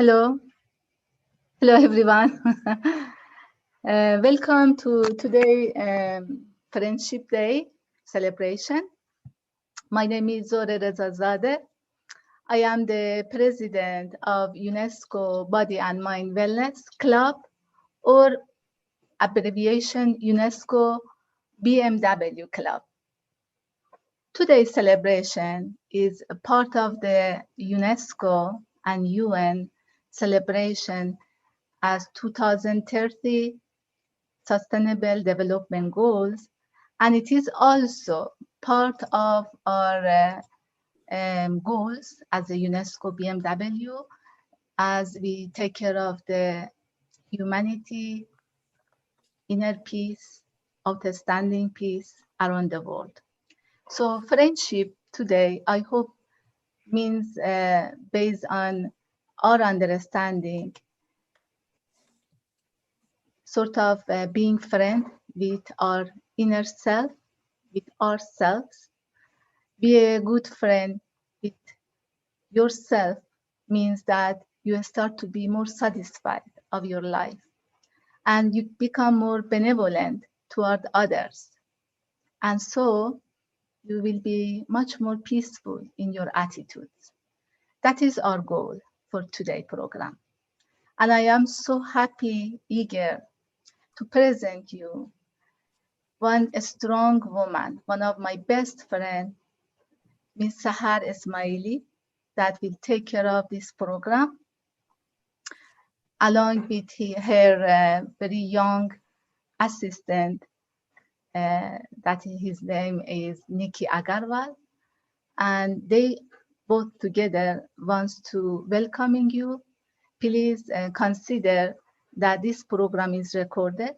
Hello, hello everyone. Welcome to today Friendship Day celebration. My name is Zohreh Rezazadeh. I am the president of UNESCO Body and Mind Wellness Club, or abbreviation UNESCO BMW Club. Today's celebration is a part of the UNESCO and UN celebration as 2030 Sustainable Development Goals, and it is also part of our goals as a UNESCO BMW as we take care of the humanity, inner peace, outstanding peace around the world. So friendship today, I hope, means based on our understanding, sort of being friend with our inner self, with ourselves. Be a good friend with yourself means that you start to be more satisfied of your life and you become more benevolent toward others. And so you will be much more peaceful in your attitudes. That is our goal for today's program. And I am so happy, eager to present you one strong woman, one of my best friends, Ms. Sahar Ismaili, that will take care of this program, along with her very young assistant, that his name is Nikhil Aggarwal. And they both together wants to welcoming you. Please consider that this program is recorded.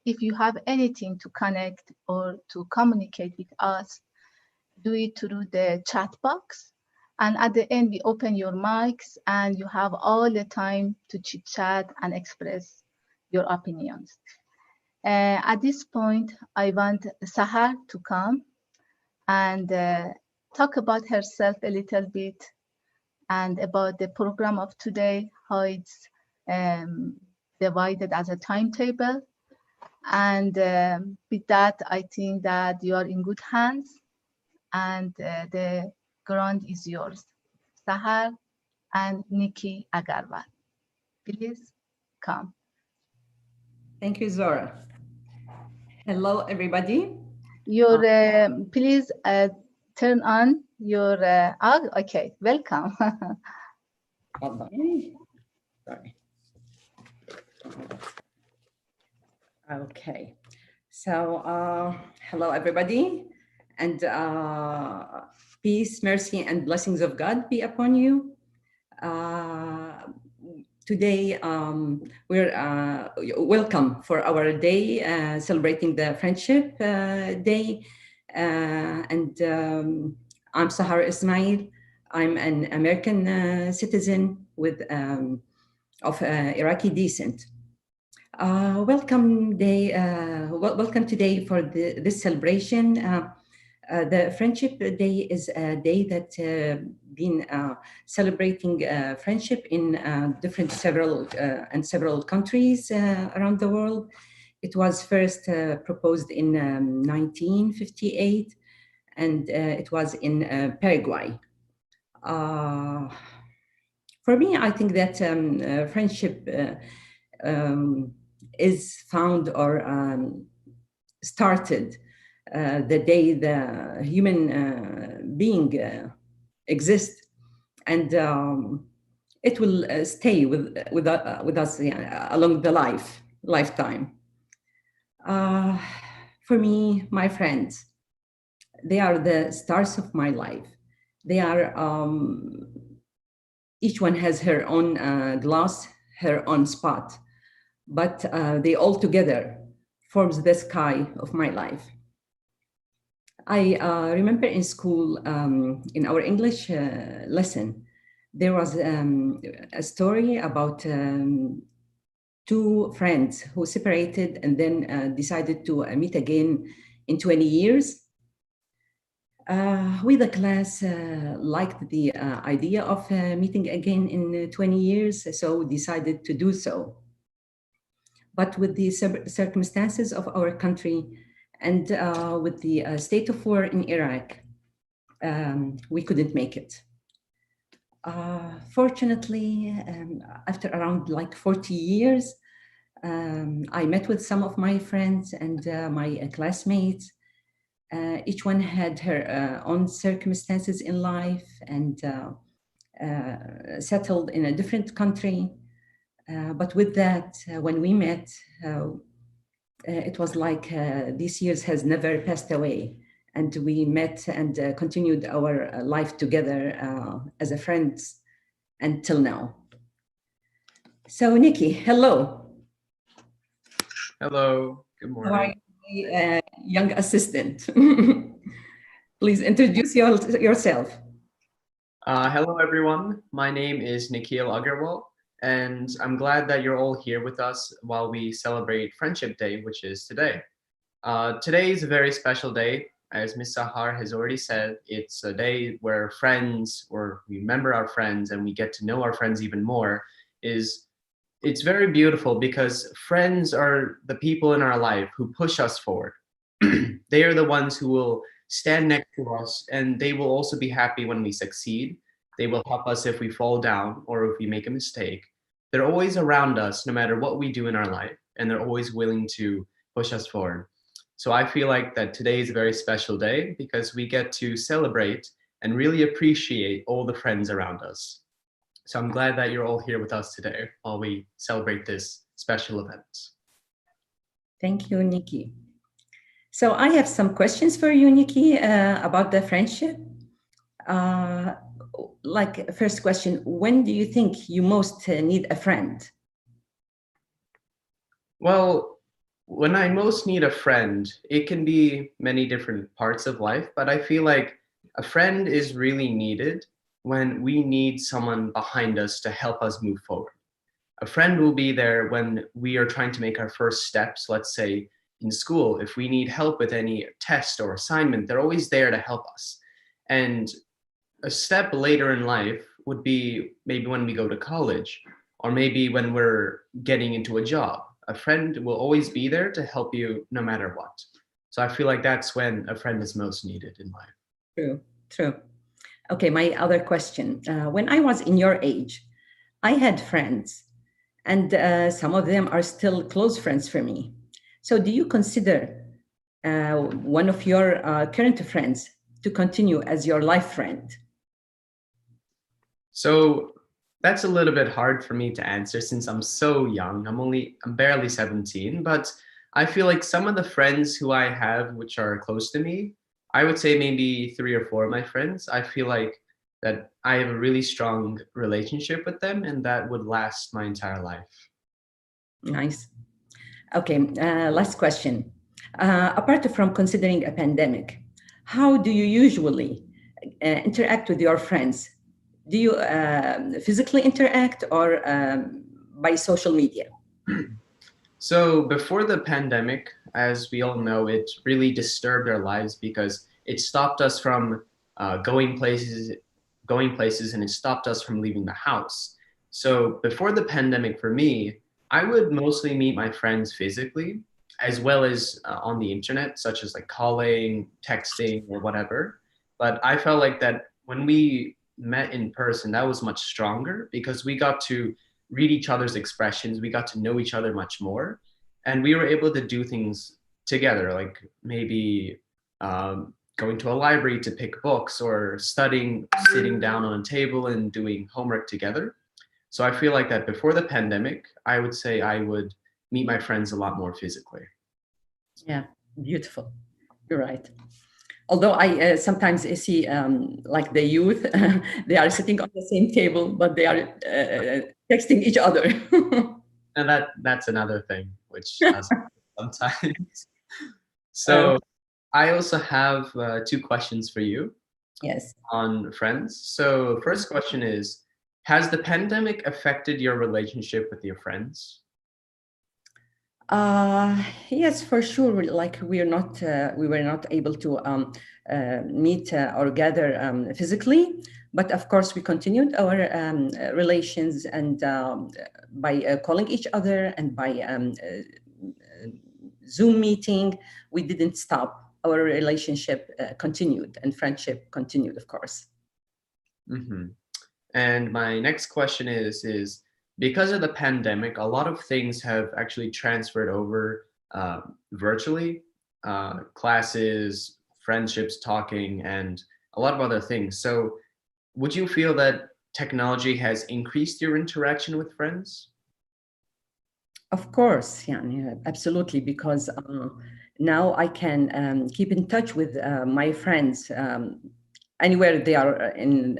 If you have anything to connect or to communicate with us, do it through the chat box. And at the end, we open your mics and you have all the time to chit chat and express your opinions. At this point, I want Sahar to come and talk about herself a little bit and about the program of today, how it's divided as a timetable. And with that, I think that you are in good hands and the ground is yours. Sahar and Nikhil Aggarwal, please come. Thank you, Zohreh. Hello, everybody. Your please turn on your. Okay, welcome. Sorry. Okay. So, hello, everybody, and peace, mercy, and blessings of God be upon you. Today, we're welcome for our day, celebrating the Friendship Day. I'm Sahar Ismail. I'm an American citizen with of Iraqi descent. Welcome today for this celebration. The Friendship Day is a day that been celebrating friendship in several countries around the world. It was first proposed in 1958, and it was in Paraguay. For me, I think that friendship is found or started the day the human being exists, and it will stay with us along the lifetime. For me, my friends, they are the stars of my life. They are each one has her own glass, her own spot, but they all together forms the sky of my life. I remember in school, in our English lesson, there was a story about two friends who separated and then decided to meet again in 20 years. We, the class, liked the idea of meeting again in 20 years, so decided to do so. But with the circumstances of our country and with the state of war in Iraq, we couldn't make it. Fortunately, after around like 40 years, I met with some of my friends and my classmates. Each one had her own circumstances in life and settled in a different country. But with that, when we met, it was like these years has never passed away. And we met and continued our life together as a friends until now. So, Nikki, hello. Hello, good How are morning. you, my young assistant? Please introduce yourself. Hello, everyone. My name is Nikhil Aggarwal, and I'm glad that you're all here with us while we celebrate Friendship Day, which is today. Today is a very special day. As Miss Sahar has already said, it's a day where friends, or we remember our friends and we get to know our friends even more. It's very beautiful because friends are the people in our life who push us forward. They are the ones who will stand next to us, and they will also be happy when we succeed. They will help us if we fall down or if we make a mistake. They're always around us no matter what we do in our life, and they're always willing to push us forward. So I feel like that today is a very special day because we get to celebrate and really appreciate all the friends around us. So I'm glad that you're all here with us today while we celebrate this special event. Thank you, Nikki. So I have some questions for you, Nikki, about the friendship. Like first question, when do you think you most need a friend? Well, when I most need a friend, it can be many different parts of life, but I feel like a friend is really needed when we need someone behind us to help us move forward. A friend will be there when we are trying to make our first steps, let's say in school. If we need help with any test or assignment, they're always there to help us. And a step later in life would be maybe when we go to college, or maybe when we're getting into a job. A friend will always be there to help you no matter what. So I feel like that's when a friend is most needed in life. True, true. Okay, my other question. When I was in your age, I had friends, and some of them are still close friends for me. So do you consider one of your current friends to continue as your life friend? So that's a little bit hard for me to answer since I'm so young. I'm barely 17, but I feel like some of the friends who I have, which are close to me, I would say maybe 3 or 4 of my friends. I feel like that I have a really strong relationship with them and that would last my entire life. Nice. Okay, last question. Apart from considering a pandemic, how do you usually interact with your friends? Do you physically interact or by social media? So before the pandemic, as we all know, it really disturbed our lives because it stopped us from going places, and it stopped us from leaving the house. So before the pandemic, for me, I would mostly meet my friends physically, as well as on the internet, such as like calling, texting, or whatever. But I felt like that when we met in person, that was much stronger because we got to read each other's expressions. We got to know each other much more. And we were able to do things together, like maybe going to a library to pick books or studying, sitting down on a table and doing homework together. So I feel like that before the pandemic, I would say I would meet my friends a lot more physically. Yeah, beautiful. You're right. Although I sometimes see like the youth, they are sitting on the same table, but they are texting each other. And that's another thing which does sometimes. So I also have 2 questions for you Yes. on friends. So first question is, has the pandemic affected your relationship with your friends? Yes, for sure. Like we were not able to meet or gather physically, but of course we continued our relations and by calling each other and by Zoom meeting, we didn't stop. Our relationship continued and friendship continued, of course. Hmm. And my next question is because of the pandemic, a lot of things have actually transferred over virtually, classes, friendships, talking, and a lot of other things. So, would you feel that technology has increased your interaction with friends? Of course, yeah, yeah, absolutely, because now I can keep in touch with my friends anywhere they are in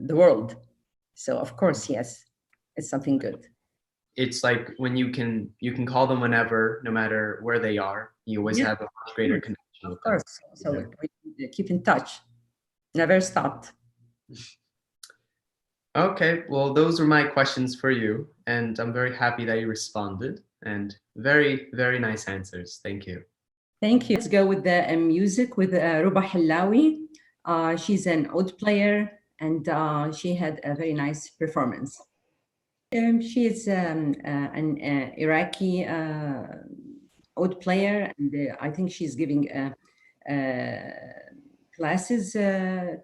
the world. So, of course, yes, it's something good. It's like when you can call them whenever, no matter where they are. You always Yeah, have a much greater connection of with them. course. So we keep in touch, never stopped. Okay, well, those were my questions for you, and I'm very happy that you responded, and very, very nice answers. Thank you. Thank you. Let's go with the music with Ruba Hilawi. She's an oud player and she had a very nice performance. She is an Iraqi oud player, and I think she's giving classes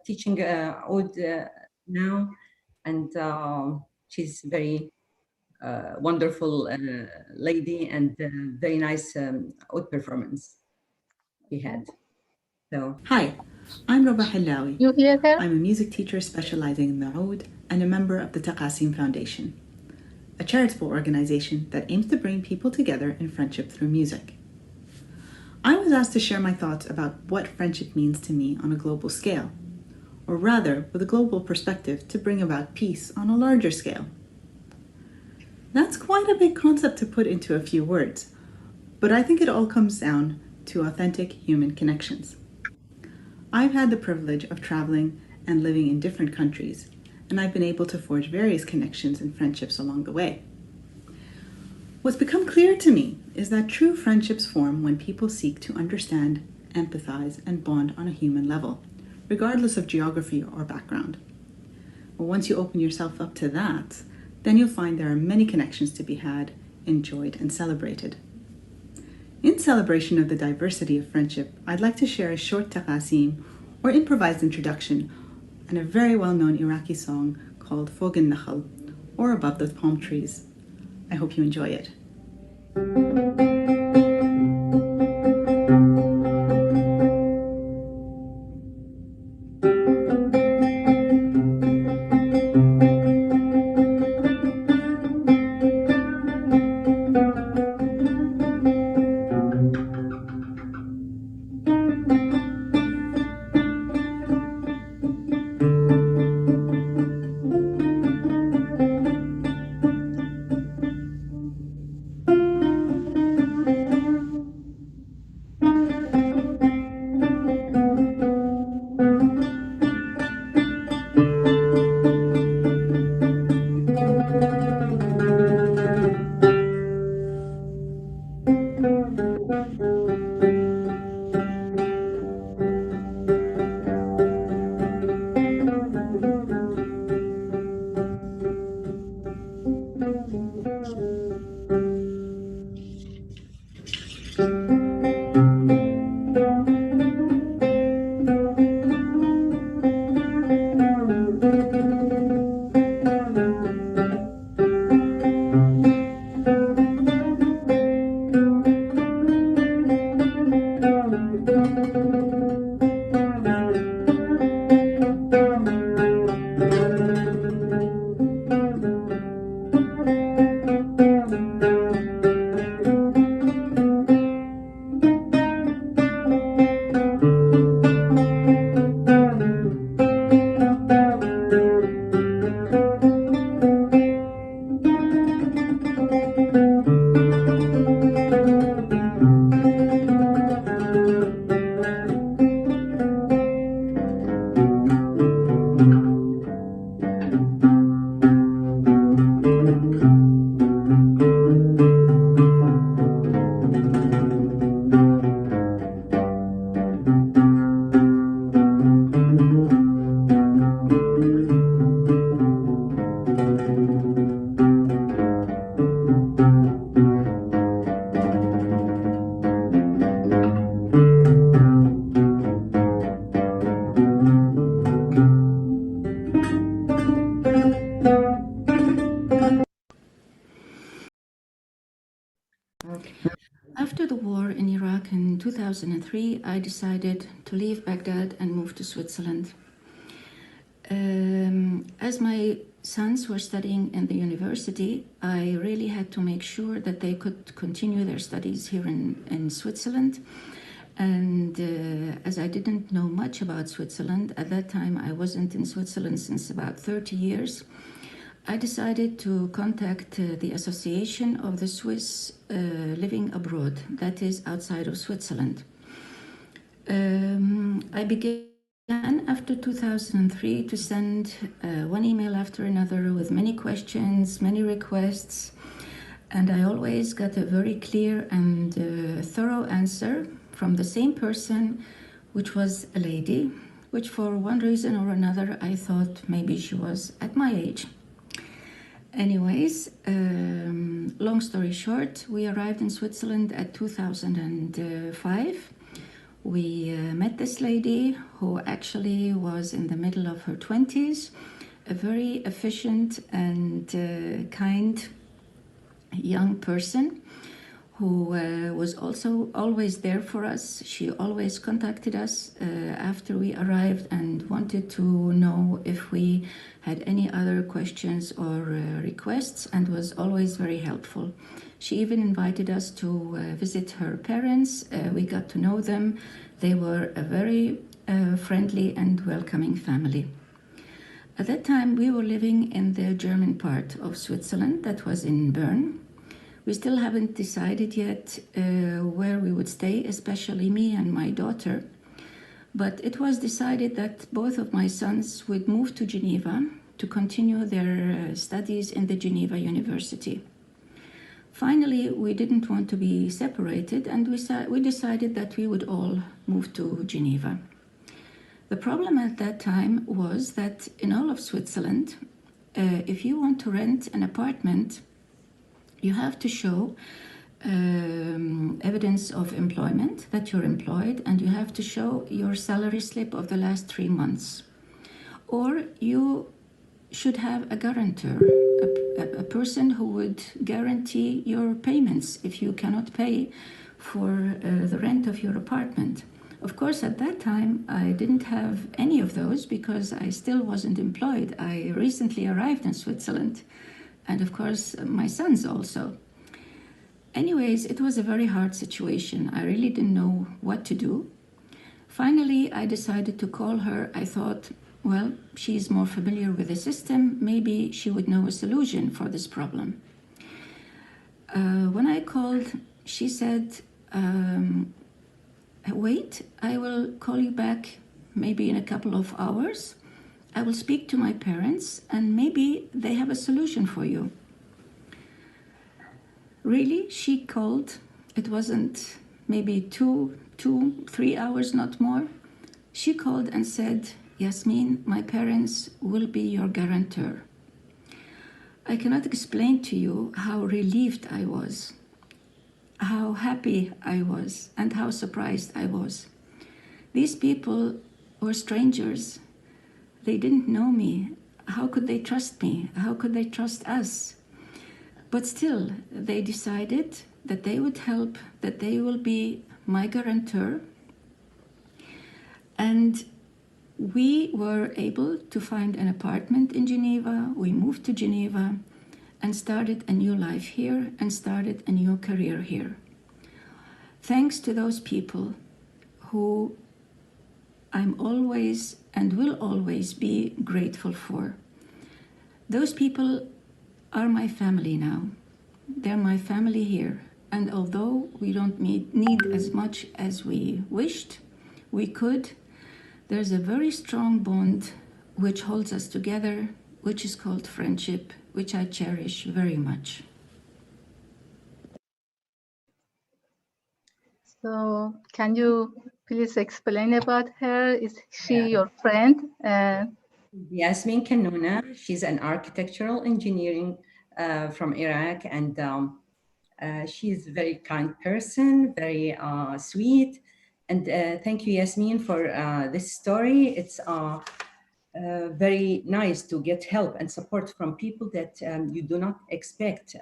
teaching oud now, and she's very wonderful lady and very nice oud performance he had. So Hi, I'm Rabah Hilawi. You hear her? I'm a music teacher specializing in the oud and a member of the Taqasim Foundation, a charitable organization that aims to bring people together in friendship through music. I was asked to share my thoughts about what friendship means to me on a global scale, or rather, with a global perspective to bring about peace on a larger scale. That's quite a big concept to put into a few words, but I think it all comes down to authentic human connections. I've had the privilege of traveling and living in different countries, and I've been able to forge various connections and friendships along the way. What's become clear to me is that true friendships form when people seek to understand, empathize, and bond on a human level, regardless of geography or background. But once you open yourself up to that, then you'll find there are many connections to be had, enjoyed, and celebrated. In celebration of the diversity of friendship, I'd like to share a short taqasim, or improvised introduction, and a very well-known Iraqi song called Fog al-Nakhl, or Above the Palm Trees. I hope you enjoy it. after the war in Iraq in 2003, I decided to leave Baghdad and move to Switzerland. As my sons were studying in the university, I really had to make sure that they could continue their studies here in Switzerland. And as I didn't know much about Switzerland, at that time I wasn't in Switzerland since about 30 years, I decided to contact the Association of the Swiss Living Abroad, that is outside of Switzerland. I began after 2003 to send one email after another with many questions, many requests, and I always got a very clear and thorough answer from the same person, which was a lady, which for one reason or another I thought maybe she was at my age. Anyways, long story short, we arrived in Switzerland at 2005. We met this lady who actually was in the middle of her 20s, a very efficient and kind young person who was also always there for us. She always contacted us after we arrived and wanted to know if we had any other questions or requests, and was always very helpful. She even invited us to visit her parents. We got to know them. They were a very friendly and welcoming family. At that time, we were living in the German part of Switzerland, that was in Bern. We still haven't decided yet where we would stay, especially me and my daughter. But it was decided that both of my sons would move to Geneva to continue their studies in the Geneva University. Finally, we didn't want to be separated, and we decided that we would all move to Geneva. The problem at that time was that in all of Switzerland, if you want to rent an apartment, you have to show evidence of employment, that you're employed, and you have to show your salary slip of the last 3 months. Or you should have a guarantor, a person who would guarantee your payments if you cannot pay for the rent of your apartment. Of course, at that time, I didn't have any of those because I still wasn't employed. I recently arrived in Switzerland, and of course, my sons also. Anyways, it was a very hard situation. I really didn't know what to do. Finally, I decided to call her. I thought, well, she's more familiar with the system. Maybe she would know a solution for this problem. When I called, she said, wait, I will call you back maybe in a couple of hours. I will speak to my parents and maybe they have a solution for you. Really, she called. It wasn't maybe 3 hours, not more. She called and said, Yasmin, my parents will be your guarantor. I cannot explain to you how relieved I was, how happy I was, and how surprised I was. These people were strangers. They didn't know me. How could they trust me? How could they trust us? But still, they decided that they would help, that they will be my guarantor. And we were able to find an apartment in Geneva. We moved to Geneva and started a new life here and started a new career here. Thanks to those people who I'm always and will always be grateful for. Those people are my family now. They're my family here. And although we don't need as much as we wished we could, there's a very strong bond which holds us together, which is called friendship, which I cherish very much. So can you please explain about her? Is she your friend? Yasmin Kannouna, she's an architectural engineering from Iraq, and she's a very kind person, very sweet. And thank you, Yasmin, for this story. It's very nice to get help and support from people that you do not expect.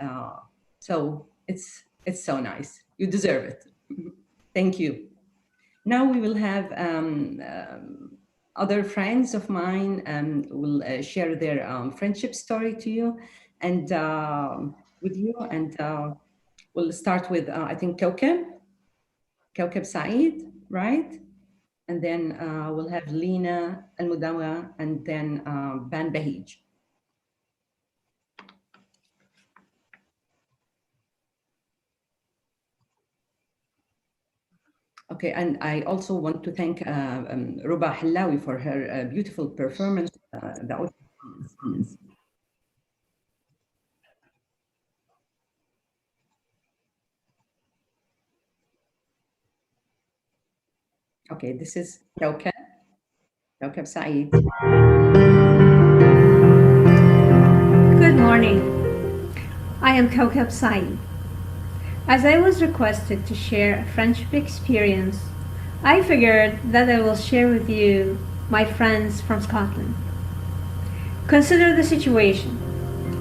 So it's so nice. You deserve it. Thank you. Now we will have other friends of mine will share their friendship story to you and with you. And we'll start with, I think, Kawkab Saeed, right? And then we'll have Lina Al-Mudawa and then Ban Bahij. Okay, and I also want to thank Ruba Hallawi for her beautiful performance. The audience. Okay, this is Kawkab Saeed. Good morning. I am Kawkab Saeed. As I was requested to share a friendship experience, I figured that I will share with you my friends from Scotland. Consider the situation.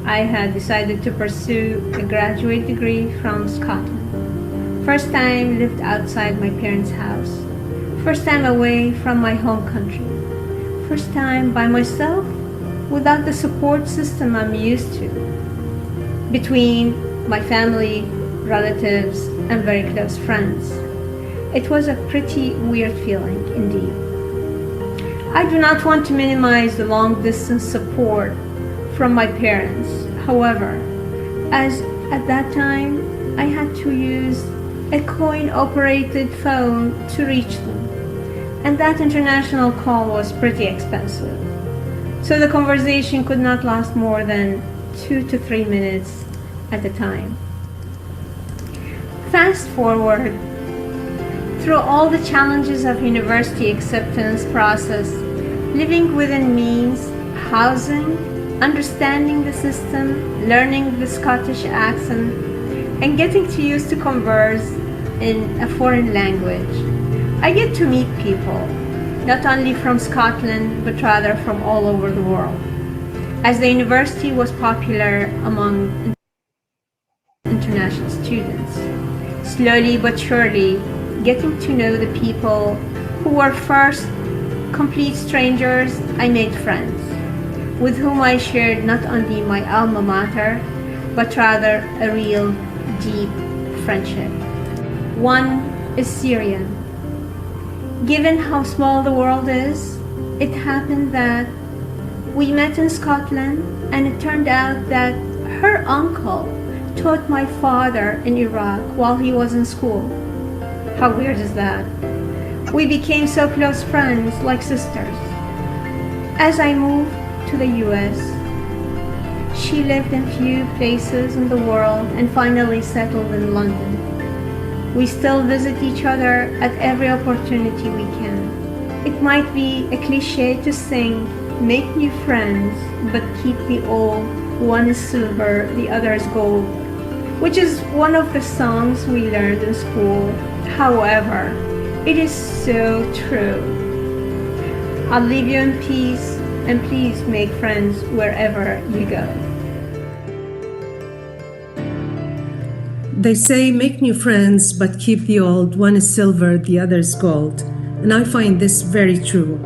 I had decided to pursue a graduate degree from Scotland. First time lived outside my parents' house. First time away from my home country. First time by myself without the support system I'm used to. Between my family, relatives, and very close friends. It was a pretty weird feeling indeed. I do not want to minimize the long distance support from my parents. However, as at that time I had to use a coin-operated phone to reach them, and that international call was pretty expensive. So the conversation could not last more than 2 to 3 minutes at a time. Fast forward, through all the challenges of university acceptance process, living within means, housing, understanding the system, learning the Scottish accent, and getting to used to converse in a foreign language, I get to meet people, not only from Scotland, but rather from all over the world, as the university was popular among international students. Slowly but surely, getting to know the people who were first complete strangers, I made friends, with whom I shared not only my alma mater, but rather a real, deep friendship. One is Syrian. Given how small the world is, it happened that we met in Scotland, and it turned out that her uncle taught my father in Iraq while he was in school. How weird is that? We became so close friends, like sisters. As I moved to the US, she lived in few places in the world and finally settled in London. We still visit each other at every opportunity we can. It might be a cliche to sing, make new friends, but keep the old, one is silver, the other is gold, which is one of the songs we learned in school. However, it is so true. I'll leave you in peace, and please make friends wherever you go. They say make new friends, but keep the old. One is silver, the other is gold. And I find this very true.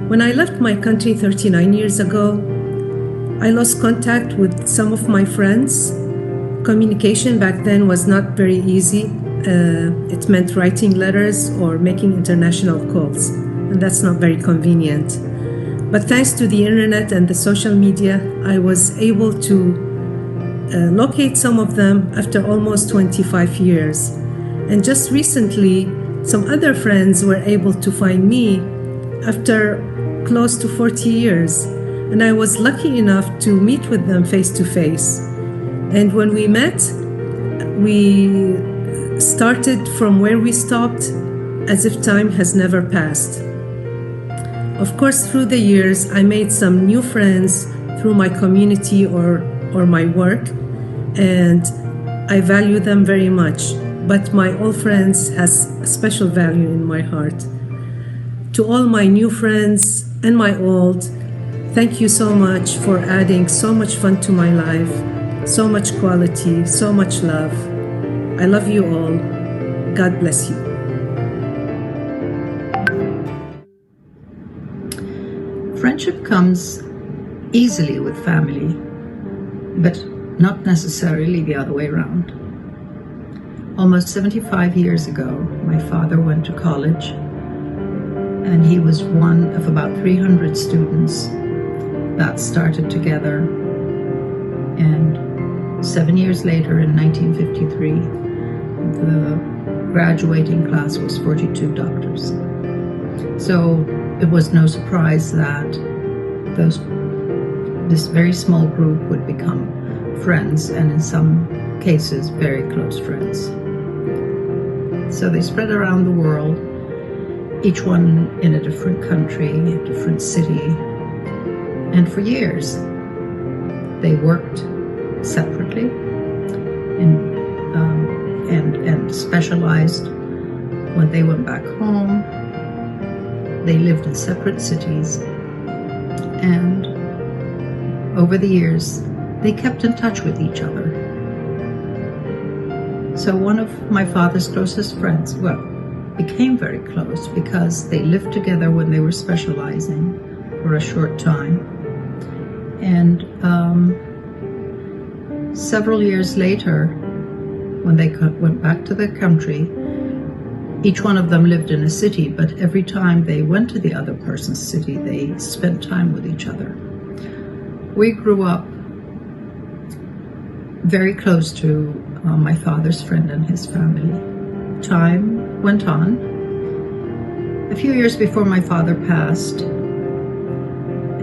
When I left my country 39 years ago, I lost contact with some of my friends. Communication back then was not very easy. It meant writing letters or making international calls, and that's not very convenient. But thanks to the internet and the social media, I was able to locate some of them after almost 25 years. And just recently, some other friends were able to find me after close to 40 years. And I was lucky enough to meet with them face to face. And when we met, we started from where we stopped as if time has never passed. Of course, through the years, I made some new friends through my community or my work, and I value them very much. But my old friends has a special value in my heart. To all my new friends and my old, thank you so much for adding so much fun to my life, so much quality, so much love. I love you all. God bless you. Friendship comes easily with family, but not necessarily the other way around. Almost 75 years ago, my father went to college, and he was one of about 300 students that started together. And 7 years later, in 1953, the graduating class was 42 doctors. So it was no surprise that this very small group would become friends, and in some cases, very close friends. So they spread around the world, each one in a different country, a different city. And for years, they worked separately and specialized. When they went back home, they lived in separate cities. And over the years, they kept in touch with each other. So one of my father's closest friends, became very close because they lived together when they were specializing for a short time. And several years later, when they went back to their country, each one of them lived in a city, but every time they went to the other person's city, they spent time with each other. We grew up very close to my father's friend and his family. Time went on. A few years before my father passed,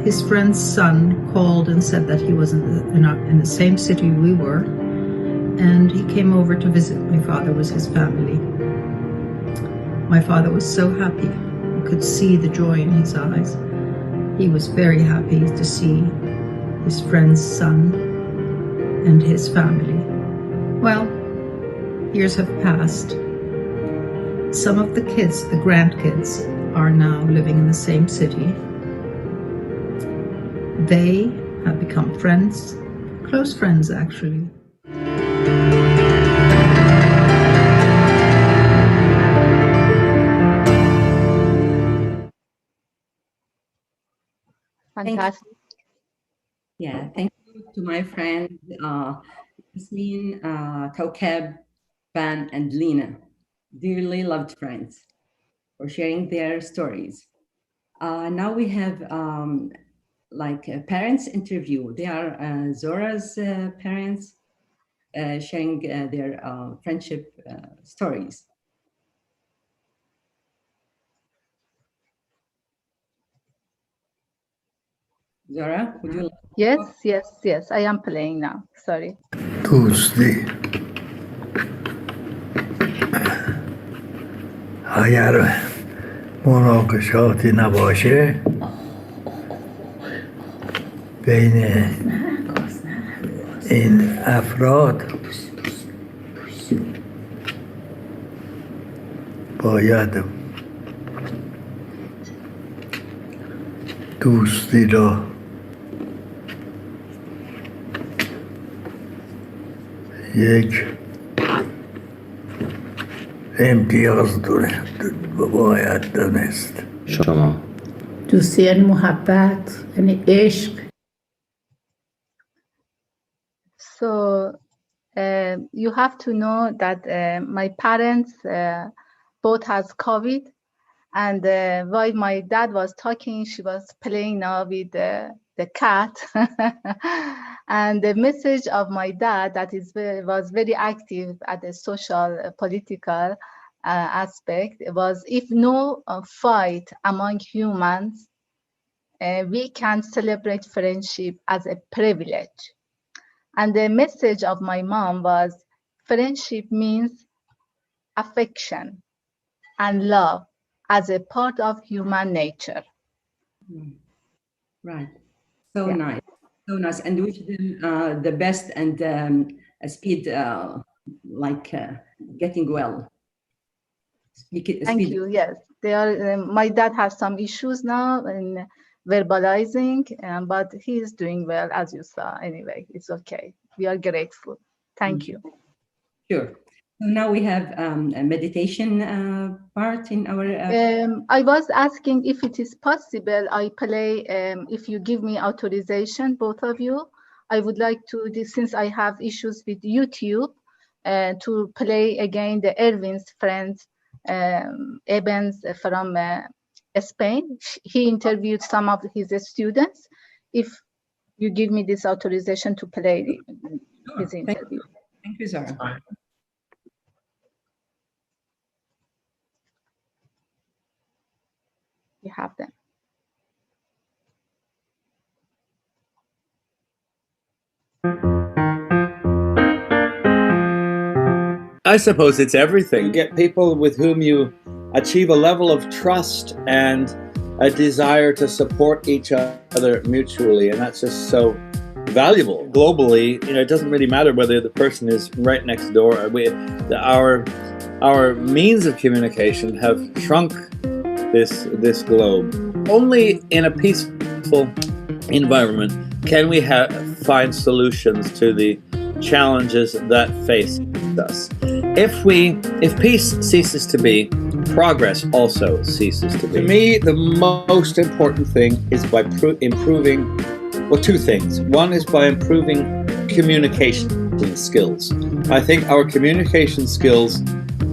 his friend's son called and said that he was in the same city we were, and he came over to visit my father with his family. My father was so happy. You could see the joy in his eyes. He was very happy to see his friend's son and his family. Well, years have passed. Some of the kids, the grandkids, are now living in the same city. They have become friends, close friends actually. Fantastic. Yeah, thank you to my friends Yasmin, Kaukab, Ban, and Lena, dearly loved friends, for sharing their stories. Now we have like a parents interview. They are Zohreh's parents sharing their friendship stories. Zohreh, would you like to Yes, I am playing now. Sorry. دوستی اگر مناقشاتی نباشه بین این افراد باید دوستی را یک امتیاز باید دانست. شما دوستی یعنی محبت، یعنی عشق. So you have to know that my parents both has COVID, and while my dad was talking, she was playing now with the cat. And the message of my dad that was very active at the social, political aspect was, if no fight among humans, we can celebrate friendship as a privilege. And the message of my mom was, friendship means affection and love as a part of human nature. Right. So nice. So nice. And wish them the best and a speed getting well. Thank you. Yes, they are. My dad has some issues now in verbalizing, but he is doing well, as you saw. Anyway, it's okay. We are grateful. Thank you. Sure. Now we have a meditation part in our. I was asking if it is possible I play, if you give me authorization, both of you, I would like to, since I have issues with YouTube, to play again the Erwin's friend, Evans from Spain. He interviewed some of his students. If you give me this authorization to play his interview. Thank you, Zohreh. You have them. I suppose it's everything. Get people with whom you achieve a level of trust and a desire to support each other mutually, and that's just so valuable. Globally, it doesn't really matter whether the person is right next door. Our means of communication have shrunk this globe. Only in a peaceful environment can we find solutions to the challenges that face us. If peace ceases to be, progress also ceases to be. To me, the most important thing is by improving, well, two things. One is by improving communication skills. I think our communication skills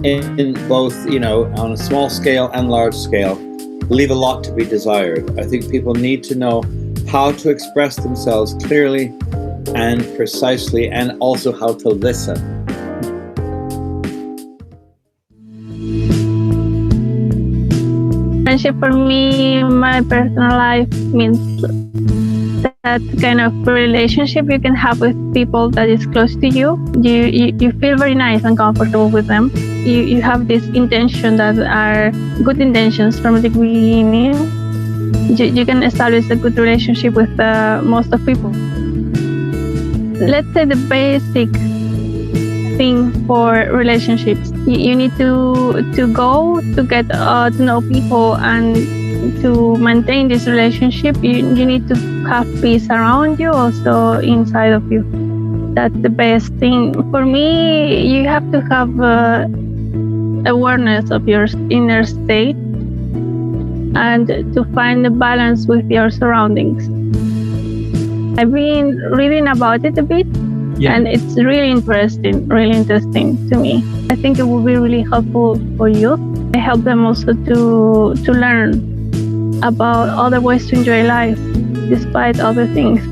in both, on a small scale and large scale, leave a lot to be desired. I think people need to know how to express themselves clearly and precisely, and also how to listen. Friendship for me in my personal life means that kind of relationship you can have with people that is close to you. You feel very nice and comfortable with them. You have this intention that are good intentions from the beginning. You can establish a good relationship with most of people. Let's say the basic thing for relationships. You need to go to get to know people, and to maintain this relationship, you need to have peace around you, also inside of you. That's the best thing. For me, you have to have awareness of your inner state and to find a balance with your surroundings. I've been reading about it a bit, and it's really interesting to me. I think it will be really helpful for you. I help them also to learn about other ways to enjoy life despite other things.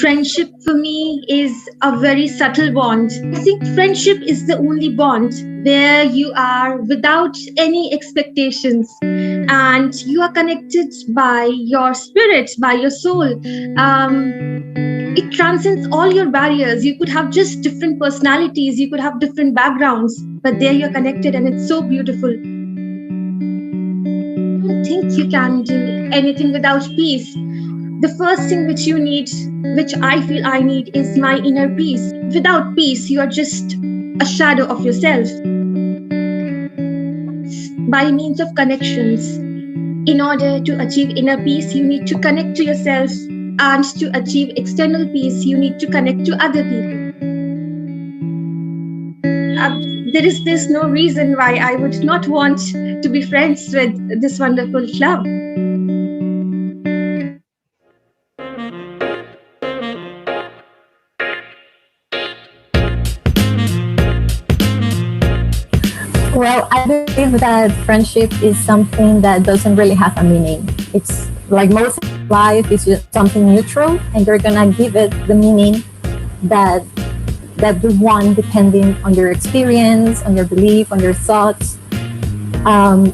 Friendship for me is a very subtle bond. I think friendship is the only bond where you are without any expectations and you are connected by your spirit, by your soul. It transcends all your barriers. You could have just different personalities, you could have different backgrounds, but there you're connected and it's so beautiful. I don't think you can do anything without peace. The first thing which you need, which I feel I need, is my inner peace. Without peace, you are just a shadow of yourself. By means of connections, in order to achieve inner peace, you need to connect to yourself, and to achieve external peace, you need to connect to other people. There's no reason why I would not want to be friends with this wonderful club. Well, I believe that friendship is something that doesn't really have a meaning. It's like most of life is just something neutral, and you're gonna give it the meaning that you want depending on your experience, on your belief, on your thoughts.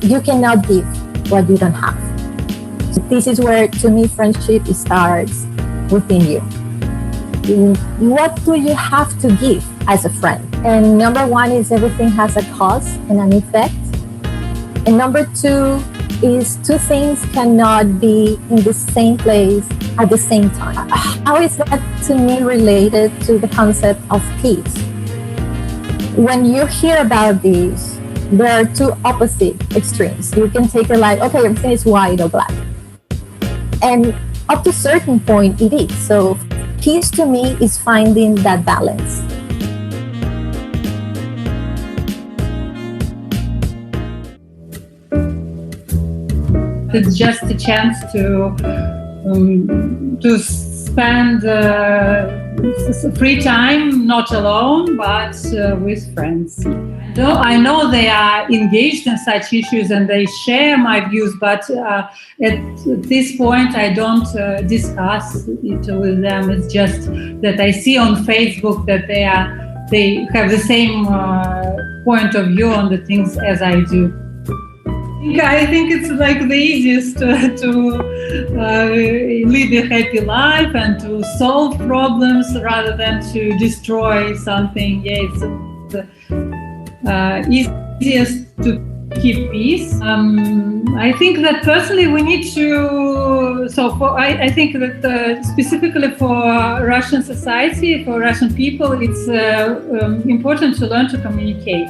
You cannot give what you don't have. So this is where, to me, friendship starts within you. What do you have to give as a friend? And number one is everything has a cause and an effect. And number two is two things cannot be in the same place at the same time. How is that to me related to the concept of peace? When you hear about these, there are two opposite extremes. You can take it like, okay, everything is white or black. And up to a certain point it is. So peace to me is finding that balance. It's just a chance to spend free time, not alone, but with friends. Though I know they are engaged in such issues and they share my views, but at this point I don't discuss it with them. It's just that I see on Facebook that they have the same point of view on the things as I do. I think it's like the easiest to lead a happy life and to solve problems rather than to destroy something. Yeah, it's easiest to keep peace. I think that personally we need to. I think that specifically for Russian society, for Russian people, it's important to learn to communicate.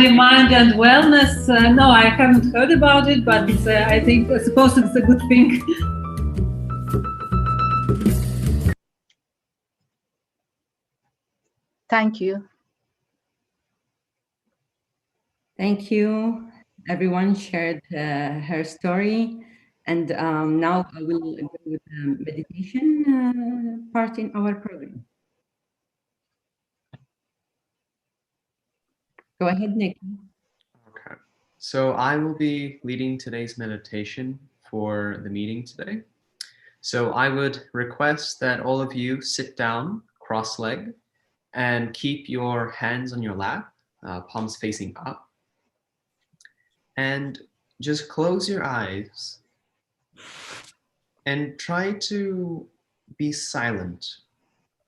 Mind and wellness, no, I haven't heard about it, but it's, I suppose it's a good thing. Thank you. Thank you. Everyone shared her story. And now I will go with the meditation part in our program. Go ahead, Nick. Okay. So I will be leading today's meditation for the meeting today. So I would request that all of you sit down, cross-legged, and keep your hands on your lap, palms facing up. And just close your eyes and try to be silent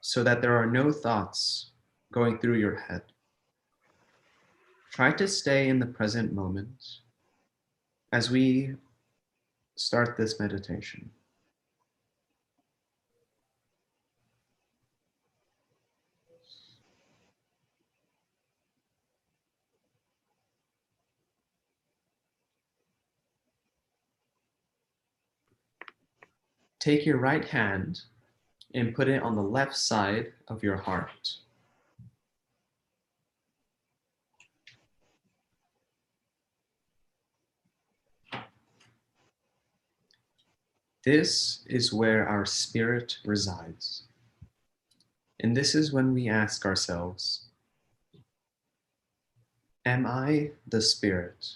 so that there are no thoughts going through your head. Try to stay in the present moment as we start this meditation. Take your right hand and put it on the left side of your heart. This is where our spirit resides. And this is when we ask ourselves, am I the spirit?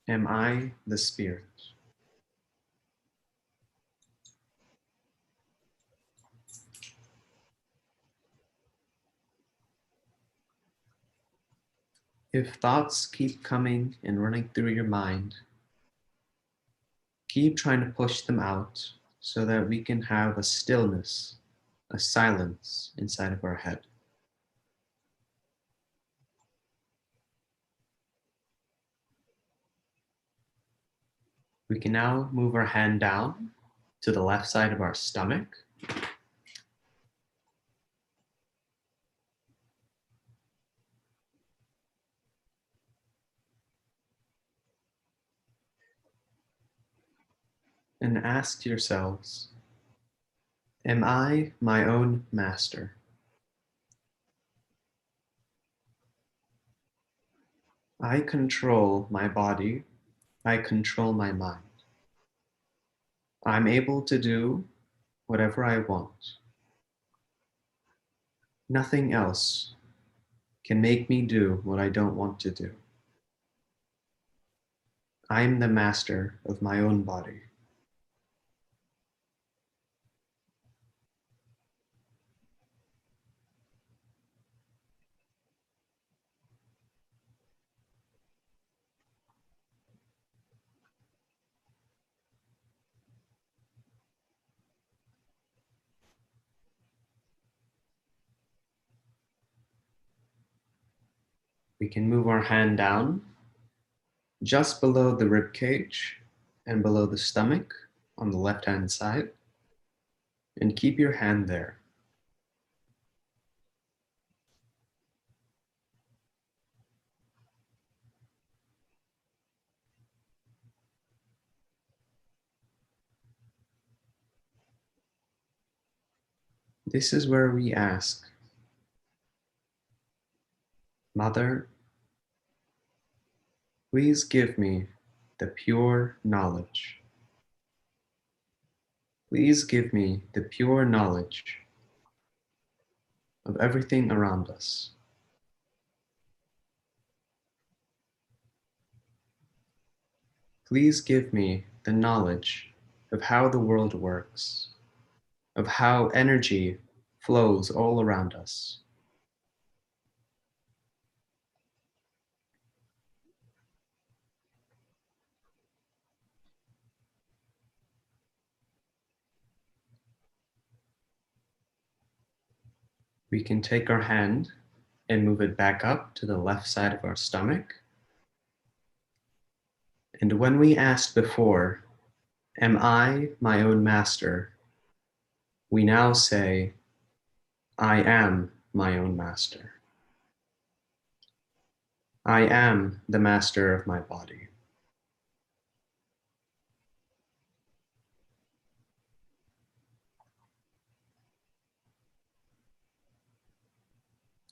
Am I the spirit? If thoughts keep coming and running through your mind, keep trying to push them out so that we can have a stillness, a silence inside of our head. We can now move our hand down to the left side of our stomach. And ask yourselves, am I my own master? I control my body. I control my mind. I'm able to do whatever I want. Nothing else can make me do what I don't want to do. I'm the master of my own body. We can move our hand down just below the rib cage and below the stomach on the left-hand side, and keep your hand there. This is where we ask, Mother, please give me the pure knowledge. Please give me the pure knowledge of everything around us. Please give me the knowledge of how the world works, of how energy flows all around us. We can take our hand and move it back up to the left side of our stomach. And when we asked before, am I my own master? We now say, I am my own master. I am the master of my body.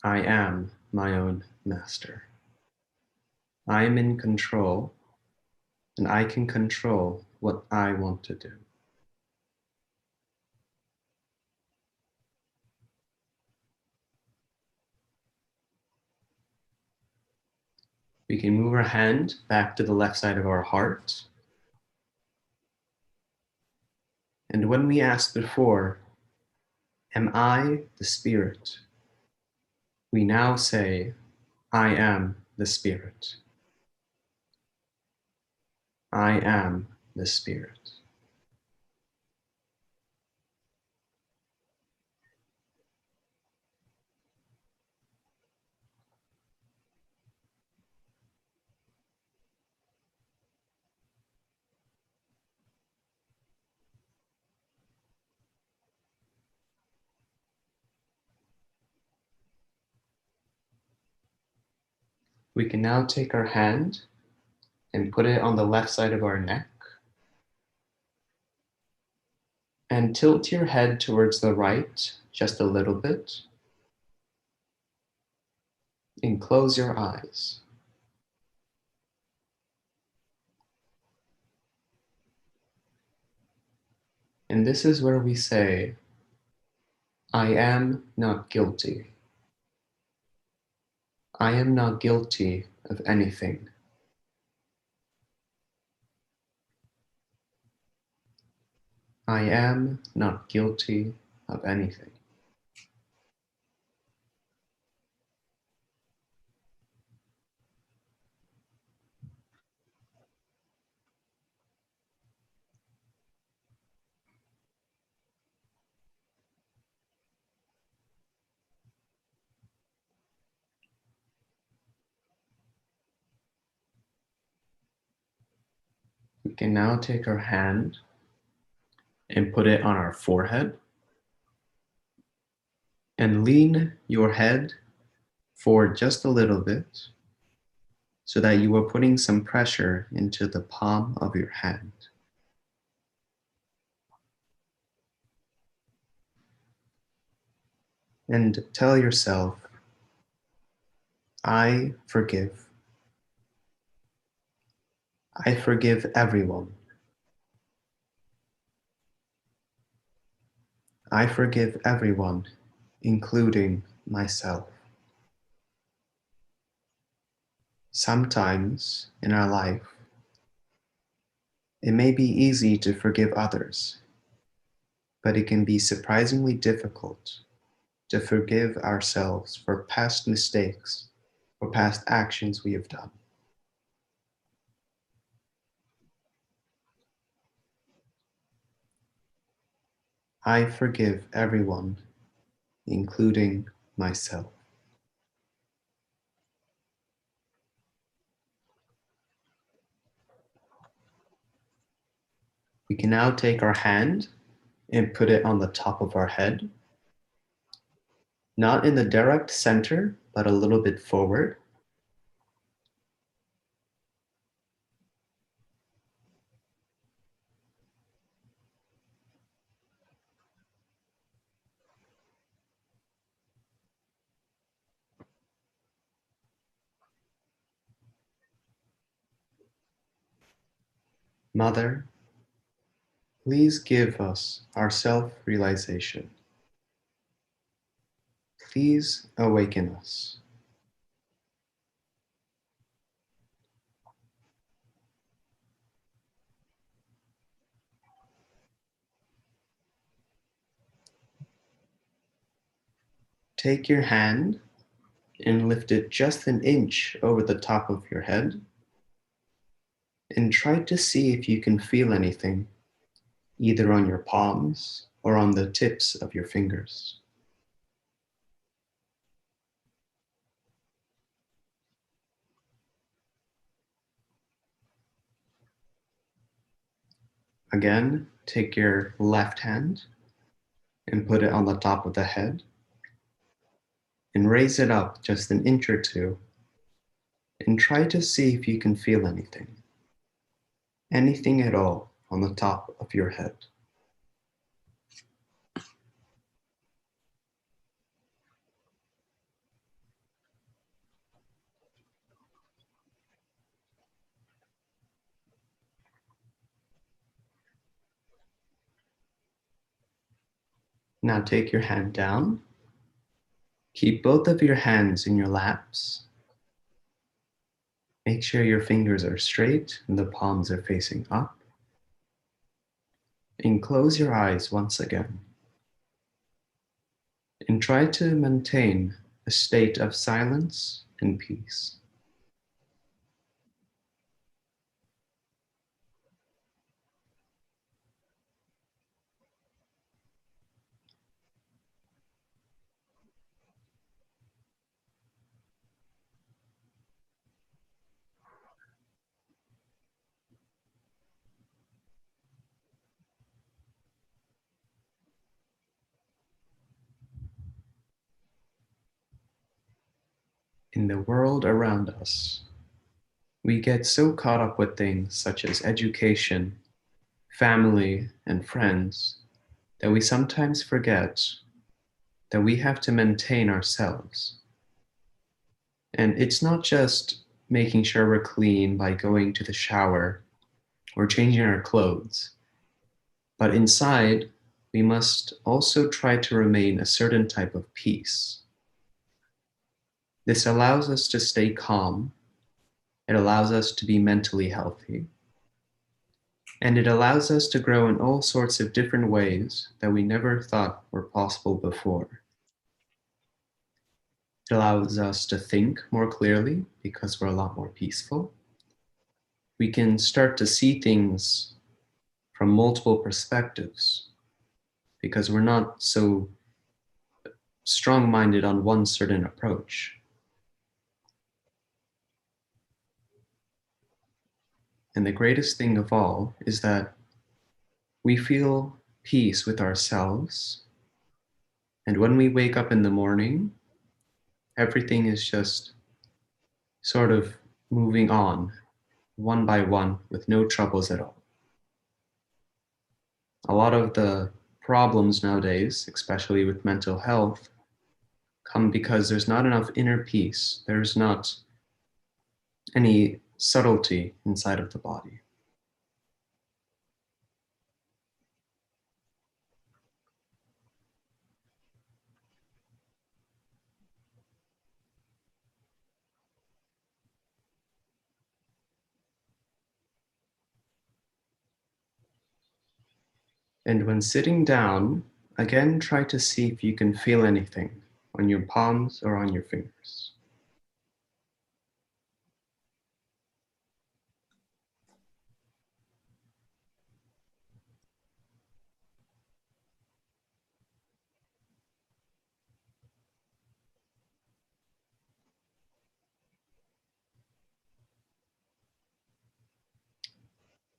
I am my own master. I am in control, and I can control what I want to do. We can move our hand back to the left side of our heart. And when we asked before, am I the spirit? We now say, I am the spirit. I am the spirit. We can now take our hand and put it on the left side of our neck. And tilt your head towards the right just a little bit. And close your eyes. And this is where we say, I am not guilty. I am not guilty of anything. I am not guilty of anything. We can now take our hand and put it on our forehead and lean your head forward just a little bit so that you are putting some pressure into the palm of your hand. And tell yourself, I forgive. I forgive everyone. I forgive everyone, including myself. Sometimes in our life, it may be easy to forgive others, but it can be surprisingly difficult to forgive ourselves for past mistakes or past actions we have done. I forgive everyone, including myself. We can now take our hand and put it on the top of our head, not in the direct center, but a little bit forward. Mother, please give us our self-realization. Please awaken us. Take your hand and lift it just an inch over the top of your head and try to see if you can feel anything, either on your palms or on the tips of your fingers. Again, take your left hand and put it on the top of the head and raise it up just an inch or two and try to see if you can feel anything at all on the top of your head. Now take your hand down. Keep both of your hands in your laps. Make sure your fingers are straight and the palms are facing up. And close your eyes once again. And try to maintain a state of silence and peace. In the world around us, we get so caught up with things such as education, family, and friends that we sometimes forget that we have to maintain ourselves. And it's not just making sure we're clean by going to the shower or changing our clothes, but inside, we must also try to remain a certain type of peace. This allows us to stay calm, it allows us to be mentally healthy, and it allows us to grow in all sorts of different ways that we never thought were possible before. It allows us to think more clearly because we're a lot more peaceful. We can start to see things from multiple perspectives because we're not so strong-minded on one certain approach. And the greatest thing of all is that we feel peace with ourselves. And when we wake up in the morning, everything is just sort of moving on one by one with no troubles at all. A lot of the problems nowadays, especially with mental health, come because there's not enough inner peace. There's not any subtlety inside of the body. And when sitting down, again, try to see if you can feel anything on your palms or on your fingers.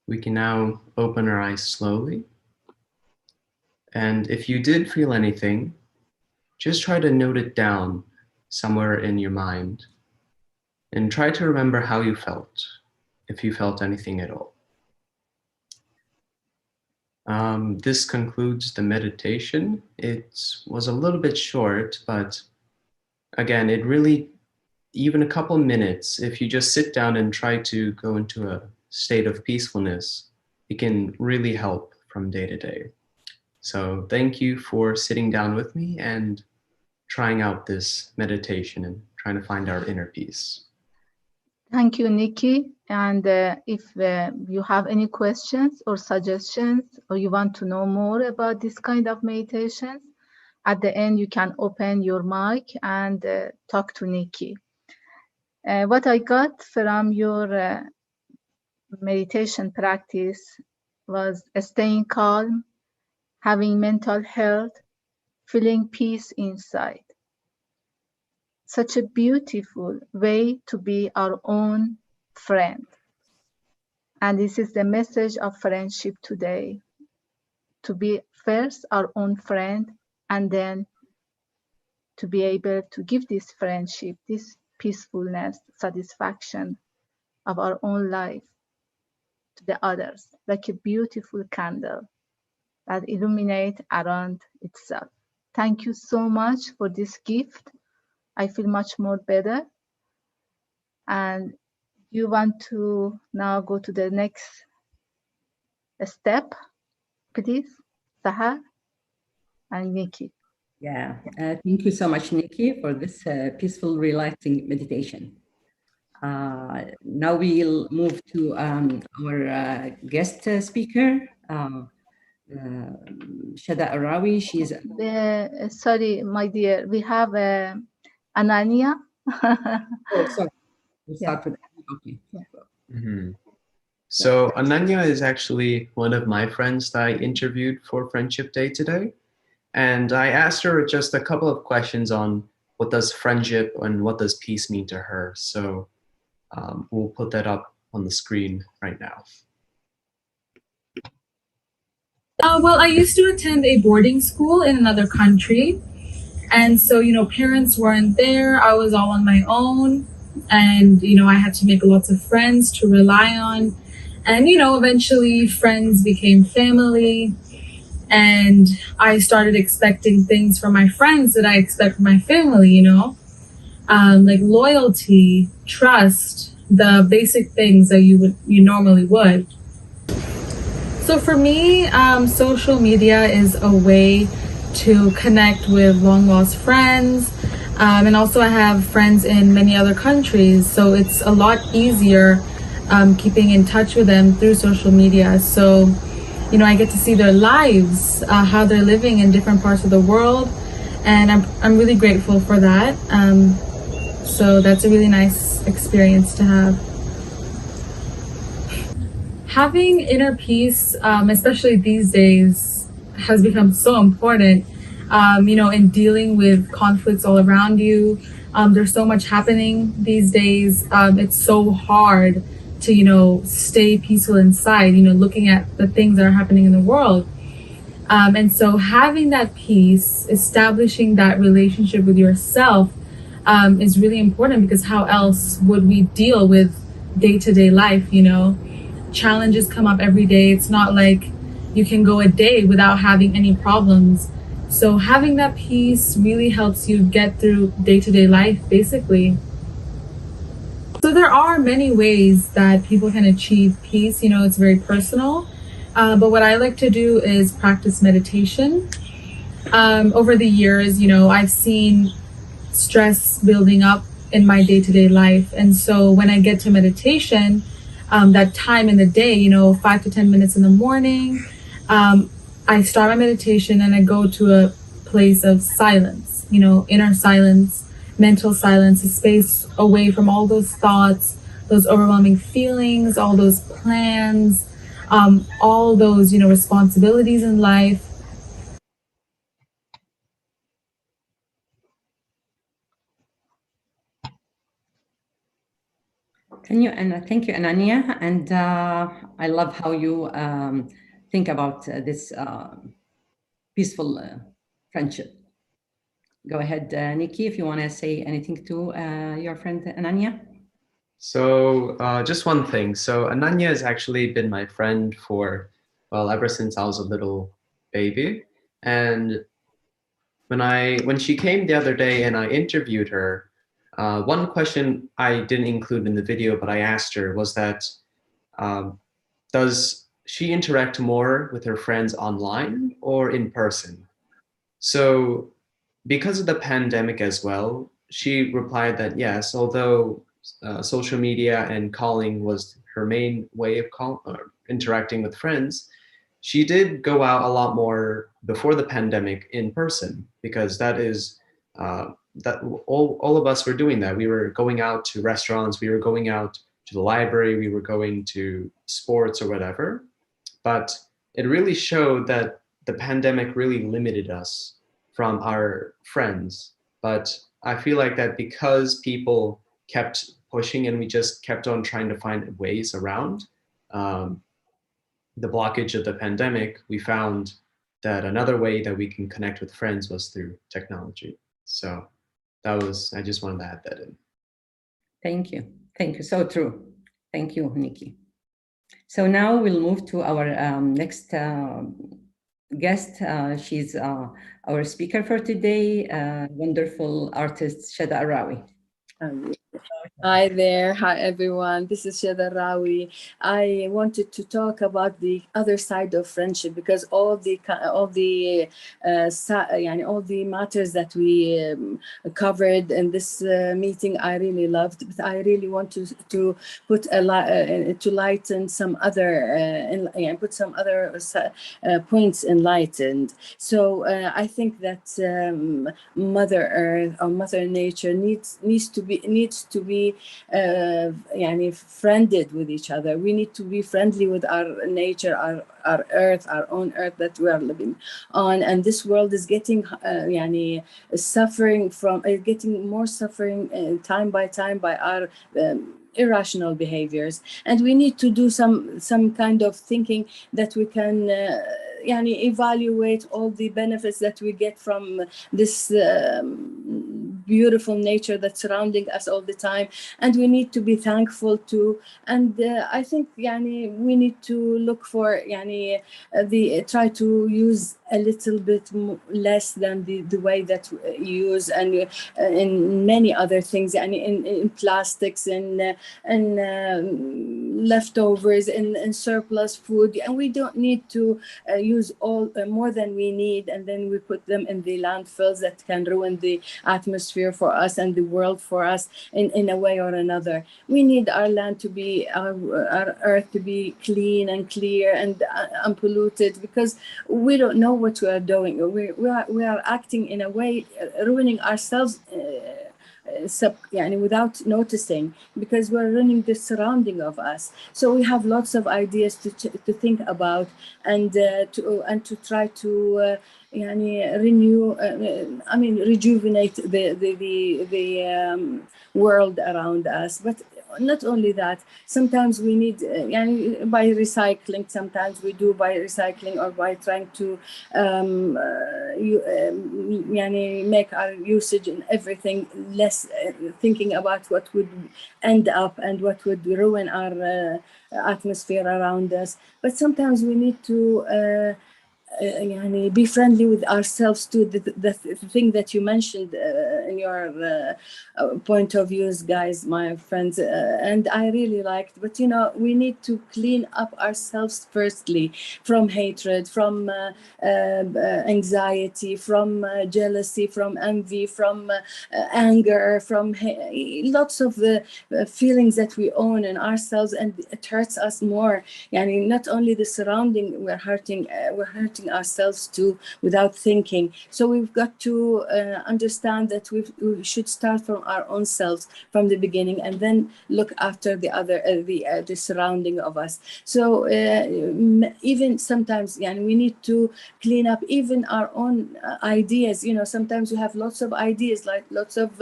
We can now open our eyes slowly. And if you did feel anything, just try to note it down somewhere in your mind and try to remember how you felt, if you felt anything at all. This concludes the meditation. It was a little bit short, but again, it really, even a couple minutes, if you just sit down and try to go into a state of peacefulness, it can really help from day to day. So thank you for sitting down with me and trying out this meditation and trying to find our inner peace. Thank you, Nikki. And if you have any questions or suggestions, or you want to know more about this kind of meditations, at the end you can open your mic and talk to Nikki. What I got from your meditation practice was staying calm, having mental health, feeling peace inside. Such a beautiful way to be our own friend. And this is the message of friendship today. To be first our own friend, and then to be able to give this friendship, this peacefulness, satisfaction of our own life to the others, like a beautiful candle that illuminates around itself. Thank you so much for this gift. I feel much more better. And you want to now go to the next step, please, Sahar and Nikki. Yeah, thank you so much, Nikki, for this peaceful, relaxing meditation. Now we'll move to our guest speaker, Shada Arawi. She's sorry, my dear, we have Anania. Oh, sorry. We'll start with okay. Mm-hmm. So Ananya is actually one of my friends that I interviewed for Friendship Day today. And I asked her just a couple of questions on what does friendship and what does peace mean to her. So we'll put that up on the screen right now. Well, I used to attend a boarding school in another country. And so, parents weren't there. I was all on my own. And, I had to make lots of friends to rely on. And, eventually friends became family. And I started expecting things from my friends that I expect from my family, like loyalty, trust, the basic things that you normally would. So for me, social media is a way to connect with long lost friends. And also I have friends in many other countries. So it's a lot easier keeping in touch with them through social media. So, I get to see their lives, how they're living in different parts of the world. And I'm really grateful for that. So that's a really nice experience to have. Having inner peace, especially these days, has become so important, in dealing with conflicts all around you. There's so much happening these days. It's so hard to, stay peaceful inside, looking at the things that are happening in the world. And so having that peace, establishing that relationship with yourself is really important, because how else would we deal with day-to-day life, Challenges come up every day. It's not like you can go a day without having any problems. So having that peace really helps you get through day-to-day life, basically. So there are many ways that people can achieve peace. It's very personal. But what I like to do is practice meditation. Over the years, I've seen stress building up in my day-to-day life. And so when I get to meditation, that time in the day, 5 to 10 minutes in the morning, I start my meditation and I go to a place of silence, inner silence, mental silence, a space away from all those thoughts, those overwhelming feelings, all those plans, all those, responsibilities in life. Thank you, Anania. And I love how you think about this peaceful friendship. Go ahead, Nikki, if you want to say anything to your friend Ananya. So just one thing. So Ananya has actually been my friend for, ever since I was a little baby. And when she came the other day and I interviewed her, one question I didn't include in the video, but I asked her was that, does she interact more with her friends online or in person? So because of the pandemic as well, she replied that yes, although social media and calling was her main way of interacting with friends, she did go out a lot more before the pandemic in person, because that is that all of us were doing that. We were going out to restaurants, we were going out to the library, we were going to sports or whatever. But it really showed that the pandemic really limited us from our friends. But I feel like that because people kept pushing and we just kept on trying to find ways around the blockage of the pandemic, we found that another way that we can connect with friends was through technology. So I just wanted to add that in. Thank you. Thank you. So true. Thank you, Nikki. So now we'll move to our next guest. She's our speaker for today, wonderful artist, Shada Arawi. Hi there. Hi, everyone. This is Shada Rawi. I wanted to talk about the other side of friendship, because all the matters that we covered in this meeting, I really loved. But I really want to put to lighten some other put some other points enlightened. So I think that Mother Earth or Mother Nature needs to be friended with each other. We need to be friendly with our nature, our earth, our own earth that we are living on. And this world is getting suffering from getting more suffering time by time by our irrational behaviors. And we need to do some kind of thinking that we can evaluate all the benefits that we get from this beautiful nature that's surrounding us all the time, and we need to be thankful to. And I think we need to look for try to use a little bit less than the way that we use, and in many other things, in plastics and leftovers and surplus food, and we don't need to use all more than we need, and then we put them in the landfills that can ruin the atmosphere for us and the world for us in a way or another. We need our land to be our earth to be clean and clear and unpolluted, because we don't know what we are doing. We are acting in a way ruining ourselves without noticing, because we're running the surrounding of us. So we have lots of ideas to think about, and to try to rejuvenate the world around us. But not only that, sometimes we need by recycling. Sometimes we do by recycling or by trying to make our usage in everything less, thinking about what would end up and what would ruin our atmosphere around us. But sometimes we need to be friendly with ourselves too. The thing that you mentioned in your point of views, guys, my friends, and I really liked. But we need to clean up ourselves firstly from hatred, from anxiety, from jealousy, from envy, from anger, from lots of the feelings that we own in ourselves, and it hurts us more. Not only the surrounding, we're hurting ourselves too without thinking. So we've got to understand that we should start from our own selves from the beginning, and then look after the other the surrounding of us. So even sometimes we need to clean up even our own ideas. Sometimes we have lots of ideas, like lots of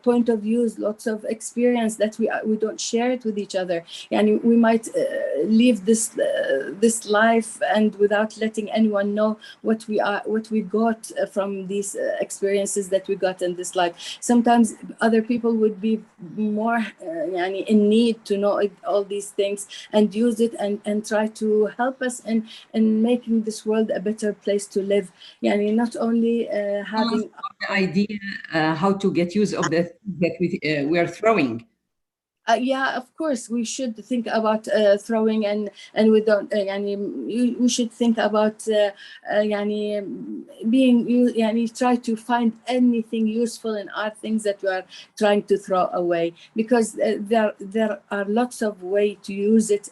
point of views, lots of experience that we don't share it with each other. We might live this life and without letting anyone know what we got from these experiences that we got in this life. Sometimes other people would be more in need to know all these things and use it and try to help us in making this world a better place to live. Not only having the idea how to get use of the that we are throwing. Yeah, of course, we should think about throwing, and we don't. We should think about being. Try to find anything useful in our things that we are trying to throw away, because there are lots of ways to use it.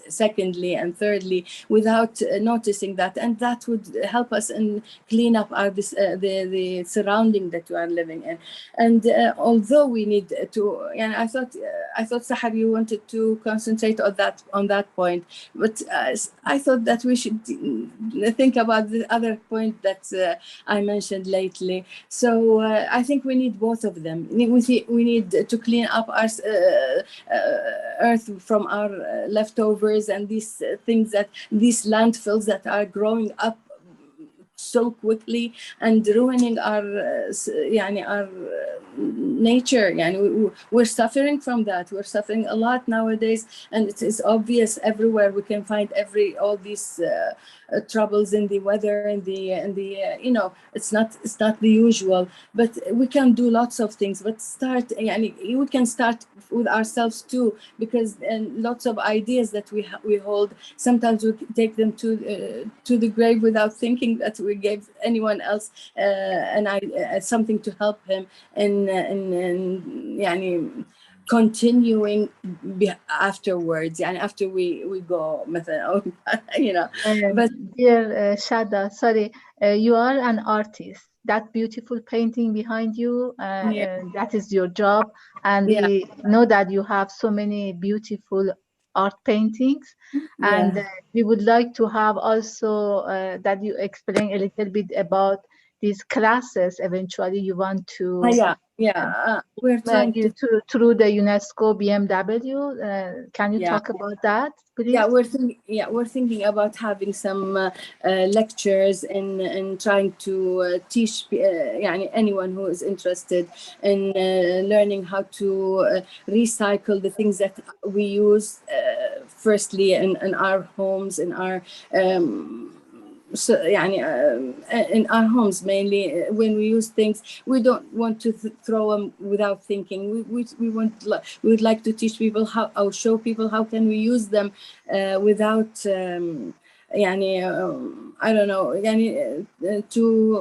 Secondly and thirdly, without noticing that, and that would help us and clean up the surrounding that we are living in. And although we need to, and I thought Sahar, you wanted to concentrate on that point, but I thought that we should think about the other point that I mentioned lately. So I think we need both of them. We need to clean up our earth from our leftovers and these these landfills that are growing up so quickly and ruining our nature. We're suffering from that. We're suffering a lot nowadays, and it is obvious everywhere. We can find all these troubles in the weather and the it's not the usual, but we can do lots of things. But we can start with ourselves too, because lots of ideas that we hold, sometimes we take them to the grave without thinking that we gave anyone else something to help him in continuing afterwards, and after we go, but dear Shada, sorry, you are an artist. That beautiful painting behind you, that is your job, and we know that you have so many beautiful art paintings, and we would like to have also that you explain a little bit about these classes eventually you want to we're trying to through the UNESCO BMW. Can you talk about that, please? We're thinking about having some lectures and trying to teach anyone who is interested in learning how to recycle the things that we use firstly in our homes, in our in our homes mainly. When we use things, we don't want to throw them without thinking. We would like to teach people or show people how can we use them without to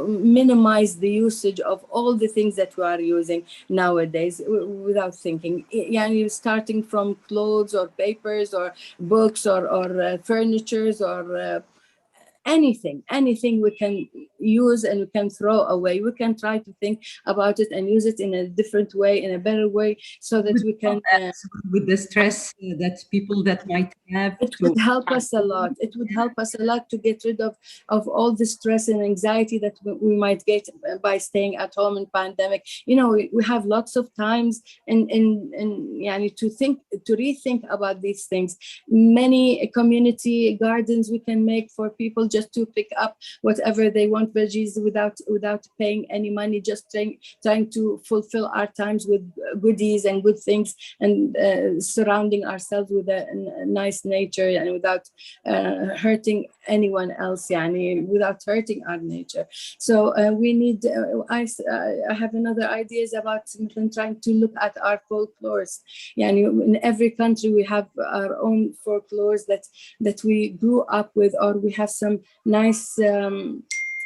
minimize the usage of all the things that we are using nowadays without thinking. Starting from clothes or papers or books or furnitures or anything we can use and we can throw away. We can try to think about it and use it in a different way, in a better way, so that we can with the stress that people that might have. It would help us a lot. It would help us a lot to get rid of all the stress and anxiety that we might get by staying at home in pandemic. We have lots of times and to rethink about these things. Many community gardens we can make for people just to pick up whatever they want, veggies, without paying any money, just trying to fulfill our times with goodies and good things, and surrounding ourselves with a nice nature, and without hurting anyone else, without hurting our nature. So we need, I have another ideas about trying to look at our folklores. In every country we have our own folklores that we grew up with, or we have some nice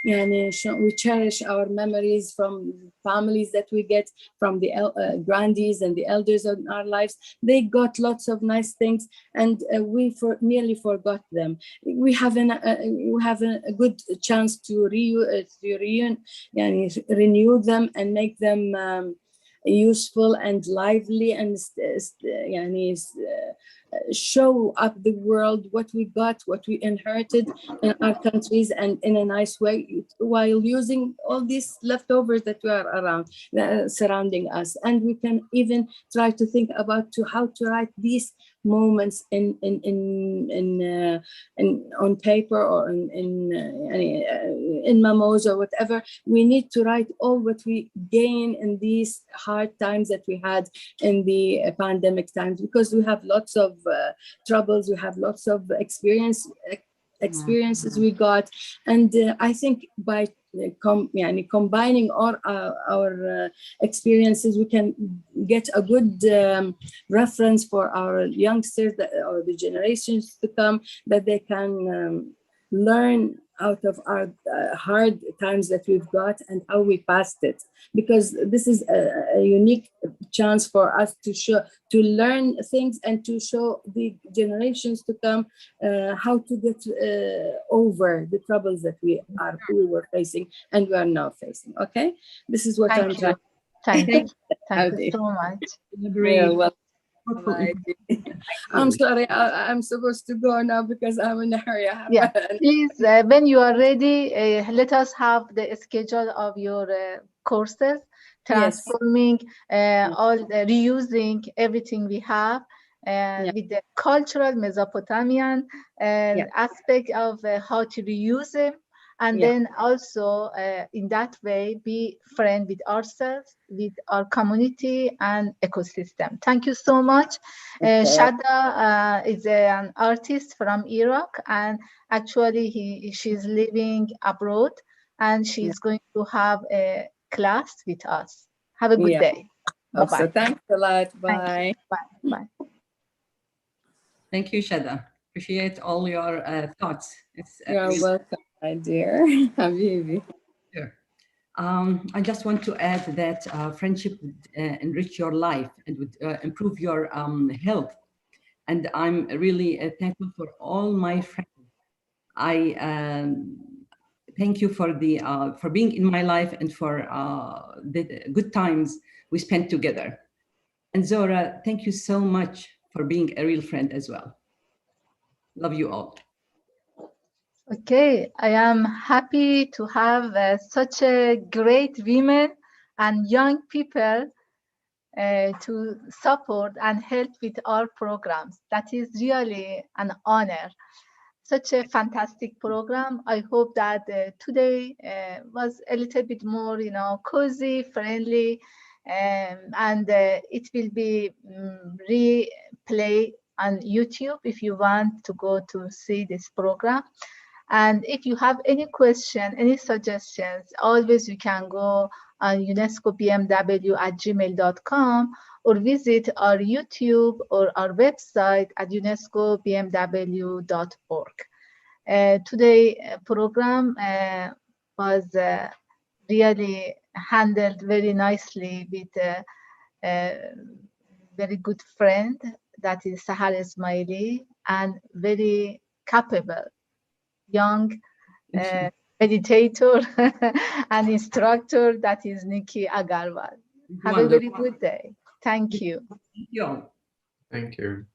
we cherish our memories from families that we get from the grandies and the elders in our lives. They got lots of nice things, and we nearly forgot them. We have a good chance to renew them and make them useful and lively, and show up the world what we got, what we inherited in our countries, and in a nice way, while using all these leftovers that we are around surrounding us. And we can even try to think about how to write these moments in on paper or in memos or whatever. We need to write all what we gain in these hard times that we had in the pandemic times, because we have lots of troubles, we have lots of experiences we got, and I think by combining all our experiences, we can get a good reference for our youngsters or the generations to come, that they can learn out of our hard times that we've got and how we passed it, because this is a unique chance for us to learn things and to show the generations to come how to get over the troubles that we were facing and we are now facing. Okay, this is what I'm trying. Thank you so much. Yeah, well, I'm sorry, I'm supposed to go now because I'm in a hurry. Yeah, please, when you are ready, let us have the schedule of your courses, transforming, reusing everything we have, with the cultural Mesopotamian aspect of how to reuse it. And then also in that way, be friend with ourselves, with our community and ecosystem. Thank you so much. Shada is an artist from Iraq, and actually she's living abroad, and she's going to have a class with us. Have a good day. Bye-bye. So thanks a lot. Bye. Bye. Thank you, Shada. Appreciate all your thoughts. You're welcome, my dear Habibi. Sure. I just want to add that friendship would enrich your life and would improve your health. And I'm really thankful for all my friends. I thank you for being in my life and for the good times we spent together. And Zohreh, thank you so much for being a real friend as well. Love you all. Okay, I am happy to have such a great women and young people to support and help with our programs. That is really an honor. Such a fantastic program. I hope that today was a little bit more, cozy, friendly, and it will be replay on YouTube if you want to go to see this program. And if you have any question, any suggestions, always you can go on unescobmw@gmail.com or visit our YouTube or our website at unescobmw.org. Today program was really handled very nicely with a very good friend, that is Sahar Ismaili, and very capable young meditator and instructor, that is Nikhil Aggarwal. Have a very good day. Thank you. Thank you all. Thank you.